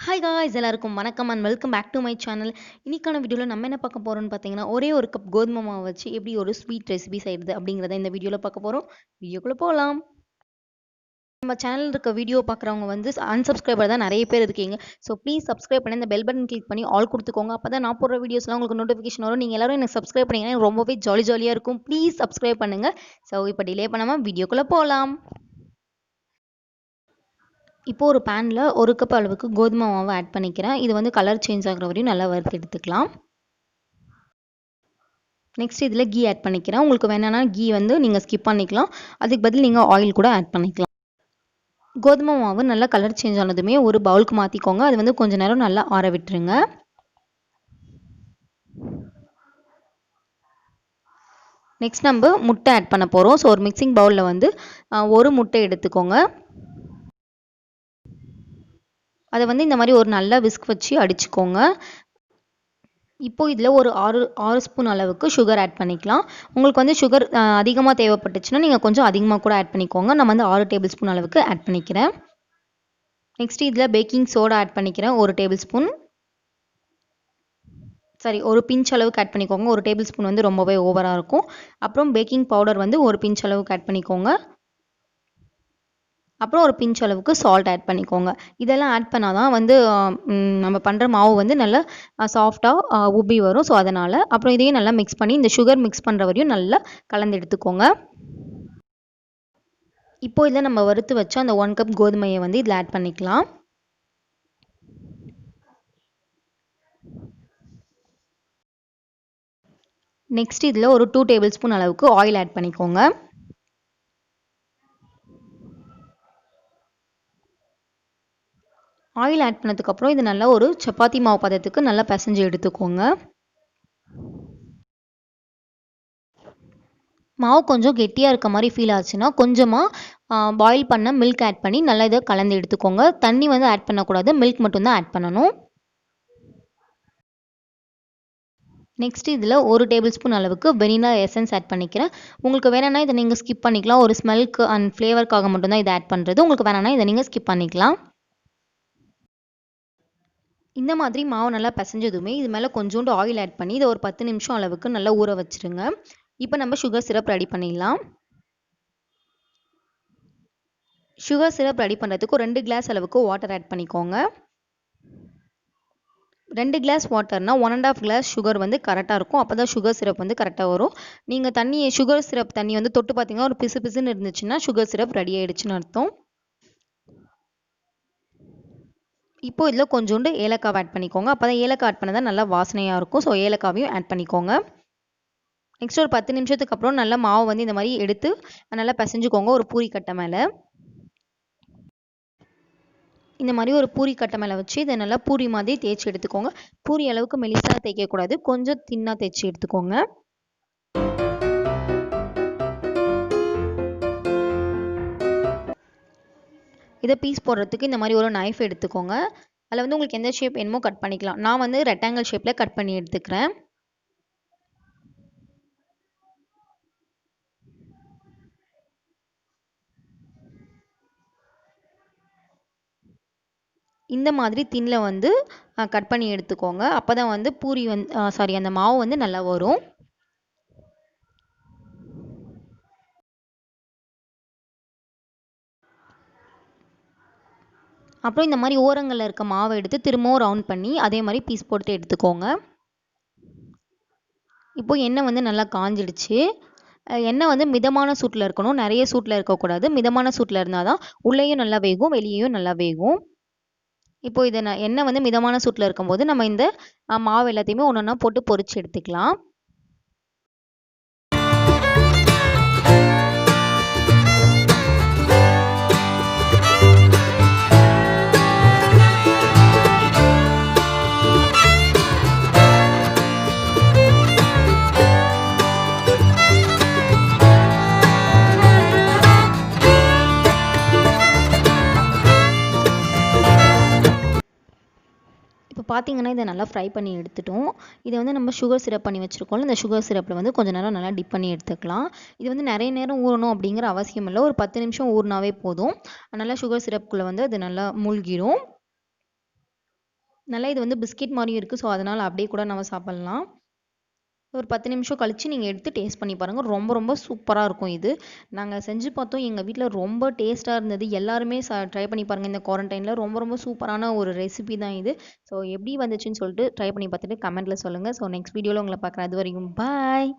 Hi guys எல்லாருக்கும் வணக்கம் and welcome back to my channel. இன்னைக்கான வீடியோவில் நம்ம என்ன பார்க்க போகிறோம்னு பார்த்தீங்கன்னா, ஒரே ஒரு கப் கோதுமை மாவு வச்சு எப்படி ஒரு ஸ்வீட் ரெசிபி செய்கிறது அப்படிங்கிறத இந்த வீடியோவில் பார்க்க போகிறோம். வீடியோக்குள்ளே போகலாம். நம்ம சேனல் இருக்க வீடியோ பார்க்குறவங்க வந்து அன்சப்ஸ்கிரைபர் தான் நிறைய பேர் இருக்கீங்க. ஸோ ப்ளீஸ் சப்ஸ்கிரைப் பண்ணி இந்த பெல் பட்டன் கிளிக் பண்ணி ஆல் கொடுத்துக்கோங்க. அப்போ தான் நான் போடுற வீடியோஸ்லாம் உங்களுக்கு நோட்டிஃபிகேஷன் வரும். நீங்கள் எல்லாரும் எனக்கு சப்ஸ்கிரைப் பண்ணிங்கன்னா எனக்கு ரொம்பவே ஜாலியாக இருக்கும். ப்ளீஸ் சப்ஸ்கிரைப் பண்ணுங்கள். ஸோ இப்போ டிலே பண்ணாமல் வீடியோக்குள்ளே போகலாம். இப்போ ஒரு பேனில் ஒரு கப் அளவுக்கு கோதுமை மாவு ஆட் பண்ணிக்கிறேன். இது வந்து கலர் சேஞ்ச் ஆகிற வரையும் நல்லா வறுத்து எடுத்துக்கலாம். நெக்ஸ்ட் இதில் கீ ஆட் பண்ணிக்கிறேன். உங்களுக்கு வேணான்னா கீ வந்து நீங்கள் ஸ்கிப் பண்ணிக்கலாம். அதுக்கு பதில் நீங்கள் ஆயில் கூட ஆட் பண்ணிக்கலாம். கோதுமை மாவு நல்லா கலர் சேஞ்ச் ஆனதுமே ஒரு பவுலுக்கு மாற்றிக்கோங்க. அது வந்து கொஞ்ச நேரம் நல்லா ஆற விட்டுருங்க. நெக்ஸ்ட் நம்ம முட்டை ஆட் பண்ண போகிறோம். ஸோ ஒரு மிக்சிங் பவுலில் வந்து ஒரு முட்டை எடுத்துக்கோங்க. அதை வந்து இந்த மாதிரி ஒரு நல்ல விஸ்க் வச்சு அடிச்சுக்கோங்க. இப்போ இதில் ஒரு ஆறு ஸ்பூன் அளவுக்கு சுகர் ஆட் பண்ணிக்கலாம். உங்களுக்கு வந்து சுகர் அதிகமாக தேவைப்பட்டுச்சுன்னா நீங்கள் கொஞ்சம் அதிகமாக கூட ஆட் பண்ணிக்கோங்க. நான் வந்து 6 டேபிள் ஸ்பூன் அளவுக்கு ஆட் பண்ணிக்கிறேன். நெக்ஸ்ட் இதில் பேக்கிங் சோடா ஆட் பண்ணிக்கிறேன். ஒரு டேபிள் ஸ்பூன் ஒரு பிஞ்ச் அளவுக்கு ஆட் பண்ணிக்கோங்க. ஒரு டேபிள் ஸ்பூன் வந்து ரொம்பவே ஓவராக இருக்கும். அப்புறம் பேக்கிங் பவுடர் வந்து ஒரு பிஞ்ச் அளவுக்கு ஆட் பண்ணிக்கோங்க. அப்புறம் ஒரு பிஞ்ச் அளவுக்கு சால்ட் ஆட் பண்ணிக்கோங்க. இதெல்லாம் ஆட் பண்ணால் தான் வந்து நம்ம பண்ணுற மாவு வந்து நல்லா சாஃப்டாக உப்பி வரும். ஸோ அதனால் அப்புறம் இதையும் நல்லா மிக்ஸ் பண்ணி இந்த சுகர் மிக்ஸ் பண்ணுற வரையும் நல்லா கலந்து எடுத்துக்கோங்க. இப்போ இதில் நம்ம வறுத்து வச்ச அந்த 1 கப் கோதுமையை வந்து இதில் ஆட் பண்ணிக்கலாம். நெக்ஸ்ட் இதில் ஒரு 2 டேபிள் ஸ்பூன் அளவுக்கு ஆயில் ஆட் பண்ணிக்கோங்க. ஆயில் ஆட் பண்ணதுக்கப்புறம் இது நல்லா ஒரு சப்பாத்தி மாவு பதத்துக்கு நல்லா பிசைஞ்சு எடுத்துக்கோங்க. மாவு கொஞ்சம் கெட்டியாக இருக்க மாதிரி ஃபீல் ஆச்சுன்னா கொஞ்சமாக பாயில் பண்ண மில்க் ஆட் பண்ணி நல்லா இதை கலந்து எடுத்துக்கோங்க. தண்ணி வந்து ஆட் பண்ணக்கூடாது, மில்க் மட்டும்தான் ஆட் பண்ணணும். நெக்ஸ்ட் இதில் ஒரு டேபிள் ஸ்பூன் அளவுக்கு வெனிலா எசன்ஸ் ஆட் பண்ணிக்கிறேன். உங்களுக்கு வேணும்னா இதை நீங்கள் ஸ்கிப் பண்ணிக்கலாம். ஒரு ஸ்மெல்க்கு அண்ட் ஃப்ளேவருக்காக மட்டும்தான் இதை ஆட் பண்ணுறது. உங்களுக்கு வேணும்னா இதை நீங்கள் ஸ்கிப் பண்ணிக்கலாம். இந்த மாதிரி மாவு நல்லா பிசைஞ்சதுமே இது மேலே கொஞ்சோண்டு ஆயில் ஆட் பண்ணி இதை ஒரு 10 நிமிஷம் அளவுக்கு நல்லா ஊற வச்சுருங்க. இப்போ நம்ம சுகர் சிரப் ரெடி பண்ணிடலாம். சுகர் சிரப் ரெடி பண்ணுறதுக்கு 2 கிளாஸ் அளவுக்கு வாட்டர் ஆட் பண்ணிக்கோங்க. 2 கிளாஸ் வாட்டர்னால் 1.5 கிளாஸ் சுகர் வந்து கரெக்டாக இருக்கும். அப்போ தான் சுகர் சிரப் வந்து கரெக்டாக வரும். நீங்கள் சுகர் சிரப் தண்ணி வந்து தொட்டு பார்த்தீங்கன்னா ஒரு பிசு பிசுன்னு இருந்துச்சுன்னா சுகர் சிரப் ரெடி ஆகிடுச்சுன்னு அர்த்தம். இப்போ இதில் கொஞ்சோண்டு ஏலக்காய் ஆட் பண்ணிக்கோங்க. அப்போ தான் ஏலக்காய் ஆட் பண்ணால் தான் நல்லா வாசனையாக இருக்கும். ஸோ ஏலக்காவையும் ஆட் பண்ணிக்கோங்க. நெக்ஸ்ட் ஒரு 10 நிமிஷத்துக்கு அப்புறம் நல்லா மாவு வந்து இந்த மாதிரி எடுத்து நல்லா பிசைஞ்சுக்கோங்க. ஒரு பூரி கட்டை மேலே இந்த மாதிரி ஒரு பூரி கட்டை மேலே வச்சு இதை நல்லா பூரி மாதிரி தேய்ச்சி எடுத்துக்கோங்க. பூரி அளவுக்கு மெலிசாக தேய்க்கக்கூடாது, கொஞ்சம் தின்னாக தேய்ச்சி எடுத்துக்கோங்க. இதை பீஸ் போடுறதுக்கு இந்த மாதிரி ஒரு நைஃப் எடுத்துக்கோங்க. அதில் வந்து உங்களுக்கு எந்த ஷேப் வேணுமோ கட் பண்ணிக்கலாம். நான் வந்து ரெக்டாங்கிள் ஷேப்பில் கட் பண்ணி எடுத்துக்கிறேன். இந்த மாதிரி தின்னில் வந்து கட் பண்ணி எடுத்துக்கோங்க. அப்போ தான் வந்து பூரி வந்து அந்த மாவு வந்து நல்லா வரும். அப்புறம் இந்த மாதிரி ஓரங்களில் இருக்க மாவை எடுத்து திரும்பவும் ரவுண்ட் பண்ணி அதே மாதிரி பீஸ் போட்டு எடுத்துக்கோங்க. இப்போ எண்ணெய் வந்து நல்லா காஞ்சிடுச்சு. எண்ணெய் வந்து மிதமான சூட்டில் இருக்கணும், நிறைய சூட்டில் இருக்கக்கூடாது. மிதமான சூட்டில் இருந்தால் தான் உள்ளேயும் நல்லா வேகும், வெளியேயும் நல்லா வேகும். இப்போ இதை எண்ணெய் வந்து மிதமான சூட்டில் இருக்கும்போது நம்ம இந்த மாவு எல்லாத்தையுமே ஒன்று ஒன்றா போட்டு பொரிச்சு எடுத்துக்கலாம். பார்த்தீங்கன்னா இதை நல்லா ஃப்ரை பண்ணி எடுத்துட்டோம். இதை வந்து நம்ம சுகர் சிரப் பண்ணி வச்சுருக்கோம்ல, இந்த சுகர் சிரப்பில் வந்து கொஞ்சம் நேரம் நல்லா டிப் பண்ணி எடுத்துக்கலாம். இது வந்து நிறைய நேரம் ஊறணும் அப்படிங்கிற அவசியம் இல்லை. ஒரு 10 நிமிஷம் ஊறினாவே போதும். நல்லா சுகர் சிரப்புக்குள்ளே வந்து அது நல்லா மூழ்கிடும். நல்லா இது வந்து பிஸ்கெட் மாரியும் இருக்குது. ஸோ அதனால் அப்படியே கூட நம்ம சாப்பிட்லாம். ஒரு 10 நிமிஷம் கழிச்சு நீங்க எடுத்து டேஸ்ட் பண்ணி பாருங்க. ரொம்ப ரொம்ப சூப்பரா இருக்கும் இது. நாங்க செஞ்சு பார்த்தோம். எங்க வீட்ல ரொம்ப டேஸ்ட்டா இருந்தது. எல்லாருமே ட்ரை பண்ணி பாருங்க இந்த குவாரண்டைன்ல. ரொம்ப ரொம்ப சூப்பரான ஒரு ரெசிபி தான் இது. ஸோ எப்படி வந்துச்சுன்னு சொல்லிட்டு ட்ரை பண்ணி பார்த்துட்டு கமெண்ட்ல சொல்லுங்க. ஸோ நெக்ஸ்ட் வீடியோல உங்கள பார்க்குறேன். அதுவரைக்கும் பாய்.